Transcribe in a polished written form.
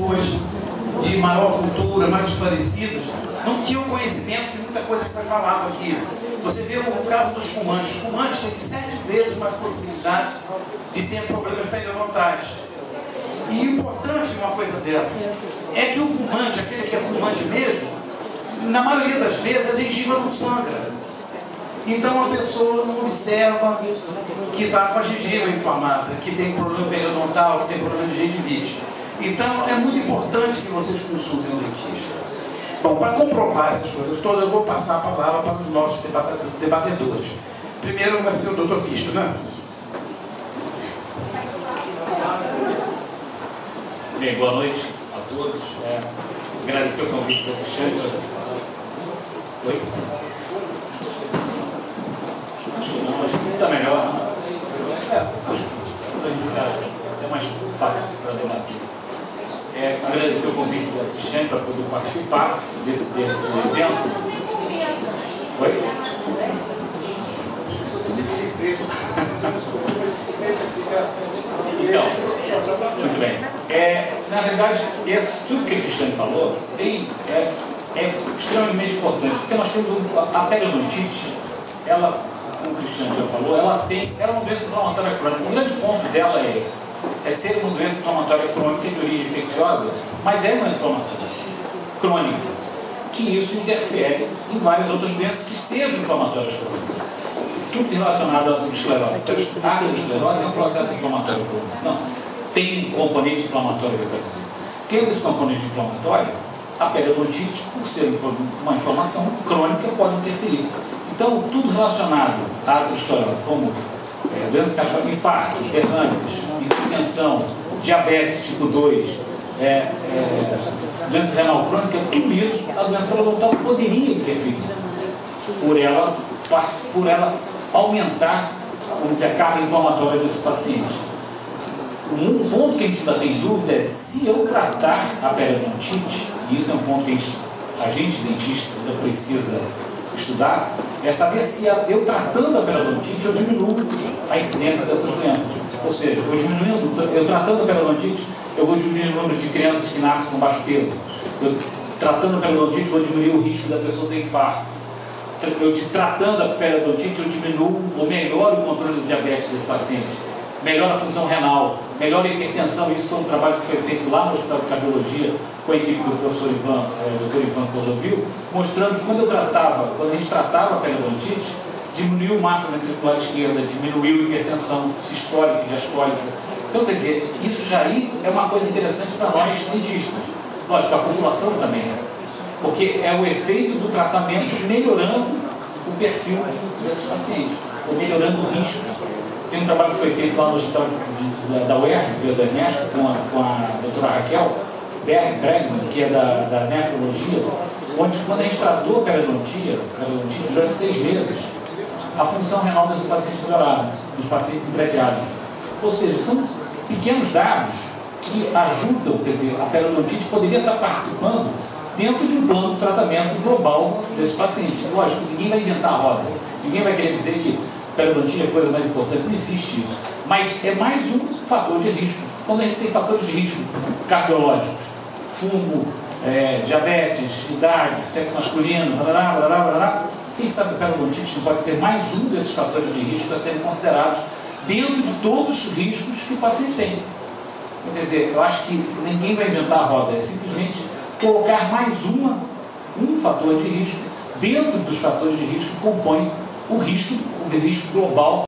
pessoas de maior cultura, mais esclarecidas, não tinham conhecimento de muita coisa que foi falado aqui. Você vê o caso dos fumantes. Os fumantes têm 7 vezes mais possibilidade de ter problemas periodontais. E importante uma coisa dessa é que o fumante, aquele que é fumante mesmo, na maioria das vezes a gengiva não sangra. Então a pessoa não observa que está com a gengiva inflamada, que tem problema periodontal, que tem problema de gengivite. Então é muito importante que vocês consultem o dentista. Bom, para comprovar essas coisas todas, eu vou passar a palavra para os nossos debatedores. Primeiro vai ser o Dr. Fisto, né? Bem, boa noite a todos. Agradecer o convite do Cristiano. Oi? Acho que não, acho que está melhor. É mais fácil para debater. Agradecer o convite do Cristiano para poder participar desse evento. Oi? Então, muito bem. Na verdade, tudo que o Cristiano falou é extremamente importante, porque nós temos a periodontite, ela, como o Cristiano já falou, ela é uma doença inflamatória crônica. O grande ponto dela é esse, é ser uma doença inflamatória crônica de origem infecciosa, mas é uma inflamação crônica, que isso interfere em várias outras doenças que sejam inflamatórias crônicas. Tudo relacionado à aterosclerose. A aterosclerose é um processo inflamatório crônico. Não, tem um componente inflamatório, eu quero dizer. Tendo esse componente inflamatório, a periodontite, por ser uma inflamação crônica, pode interferir. Então, tudo relacionado à aterosclerose, como doenças cardiovasculares, infartos, derrames, hipertensão, diabetes tipo 2, doença renal crônica, tudo isso, a doença periodontal poderia interferir por ela aumentar, vamos dizer, a carga inflamatória desse paciente. Um ponto que a gente ainda tem dúvida é se eu tratar a periodontite, e isso é um ponto que a gente dentista precisa estudar, é saber se eu tratando a periodontite eu diminuo a incidência dessas doenças. Ou seja, eu tratando a periodontite, eu vou diminuir o número de crianças que nascem com baixo peso. Eu tratando a periodontite, vou diminuir o risco da pessoa ter infarto. Tratando a periodontite, eu diminuo ou melhoro o controle do diabetes desse paciente, melhora a função renal, melhora a hipertensão. Isso foi um trabalho que foi feito lá no Hospital de Cardiologia com a equipe do professor Dr. Ivan Cordovil, mostrando que quando a gente tratava a periodontite, diminuiu massa ventricular esquerda, diminuiu a hipertensão sistólica e diastólica. Então, quer dizer, isso já aí é uma coisa interessante para nós dentistas. Lógico, a população também porque é o efeito do tratamento melhorando o perfil desses pacientes, ou melhorando o risco. Tem um trabalho que foi feito lá no hospital da UERJ, do Ernesto, com a doutora Raquel Bregman, que é da nefrologia, onde quando a gente tratou a periodontite durante 6 meses, a função renal desses pacientes melhorava, dos pacientes empregados. Ou seja, são pequenos dados que ajudam, quer dizer, a periodontite poderia estar participando dentro de um plano de tratamento global desses pacientes. Lógico, ninguém vai inventar a roda, ninguém vai querer dizer que periodontite é a coisa mais importante, não existe isso. Mas é mais um fator de risco. Quando a gente tem fatores de risco cardiológicos, fumo, diabetes, idade, sexo masculino, quem sabe que a periodontite não pode ser mais um desses fatores de risco a serem considerados dentro de todos os riscos que o paciente tem. Quer dizer, eu acho que ninguém vai inventar a roda, é simplesmente colocar mais um fator de risco dentro dos fatores de risco que compõem o risco global